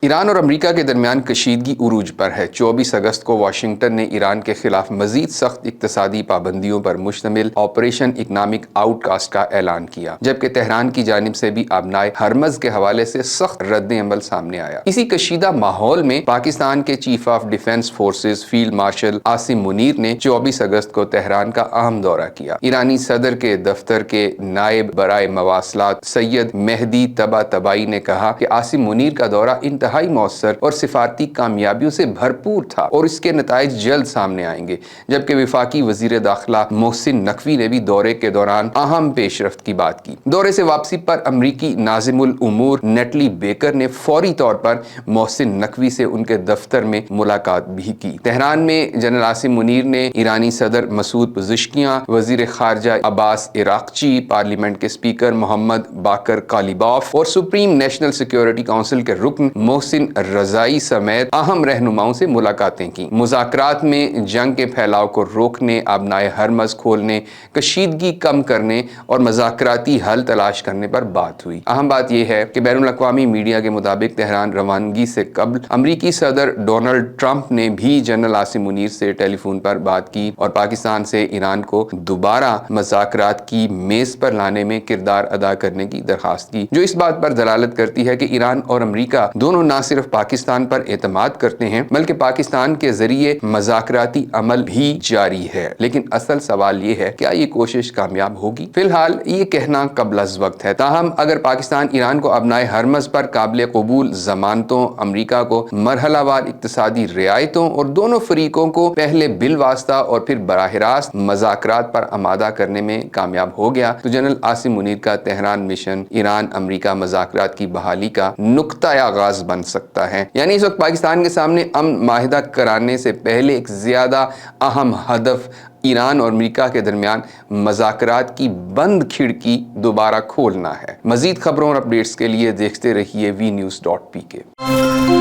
ایران اور امریکا کے درمیان کشیدگی عروج پر ہے۔ 24 اگست کو واشنگٹن نے ایران کے خلاف مزید سخت اقتصادی پابندیوں پر مشتمل آپریشن اکنامک آؤٹ کاسٹ کا اعلان کیا، جبکہ تہران کی جانب سے بھی آبنائے ہرمز کے حوالے سے سخت رد عمل سامنے آیا۔ اسی کشیدہ ماحول میں پاکستان کے chief of defence forces field marshal Asim Munir نے 24 اگست کو تہران کا اہم دورہ کیا۔ ایرانی صدر کے دفتر کے نائب برائے مواصلات سید مہدی طباطبائی نے کہا کہ عاصم منیر کا دورہ انتہائی مؤثر اور سفارتی کامیابیوں سے بھرپور تھا اور اس کے نتائج جلد سامنے آئیں گے، جبکہ وفاقی وزیر داخلہ محسن نقوی نے بھی دورے کے دوران اہم پیش رفت کی بات کی۔ دورے سے واپسی پر امریکی ناظم الامور نیٹلی بیکر نے فوری طور پر محسن نقوی سے ان کے دفتر میں ملاقات بھی کی۔ تہران میں جنرل عاصم منیر نے ایرانی صدر مسعود پزشکیان، وزیر خارجہ عباس عراقچی، پارلیمنٹ کے اسپیکر محمد باقر قالیباف اور سپریم نیشنل سیکیورٹی کونسل کے رکن محسن رضائی سمیت اہم رہنماؤں سے ملاقاتیں کی۔ مذاکرات میں جنگ کے پھیلاؤ کو روکنے، آبنائے ہرمز کھولنے، کشیدگی کم کرنے اور مذاکراتی حل تلاش کرنے پر بات ہوئی۔ اہم بات یہ ہے کہ بین الاقوامی میڈیا کے مطابق تہران روانگی سے قبل امریکی صدر ڈونلڈ ٹرمپ نے بھی جنرل عاصم منیر سے ٹیلی فون پر بات کی اور پاکستان سے ایران کو دوبارہ مذاکرات کی میز پر لانے میں کردار ادا کرنے کی درخواست کی، جو اس بات پر دلالت کرتی ہے کہ ایران اور امریکہ دونوں نہ صرف پاکستان پر اعتماد کرتے ہیں بلکہ پاکستان کے ذریعے مذاکراتی عمل بھی جاری ہے۔ لیکن اصل سوال یہ ہے، کیا یہ کوشش کامیاب ہوگی؟ فی الحال یہ کہنا قبل از وقت ہے، تاہم اگر پاکستان ایران کو ابنائے ہرمز پر قابل قبول ضمانتوں، امریکہ کو مرحلہ وار اقتصادی رعایتوں اور دونوں فریقوں کو پہلے بالواسطہ اور پھر براہ راست مذاکرات پر آمادہ کرنے میں کامیاب ہو گیا تو جنرل عاصم منیر کا تہران مشن ایران امریکہ مذاکرات کی بحالی کا نقطۂ آغاز بن سکتا ہے۔ یعنی اس وقت پاکستان کے سامنے امن معاہدہ کرانے سے پہلے ایک زیادہ اہم ہدف ایران اور امریکہ کے درمیان مذاکرات کی بند کھڑکی دوبارہ کھولنا ہے۔ مزید خبروں اور اپڈیٹس کے لیے دیکھتے رہیے وی نیوز .pk۔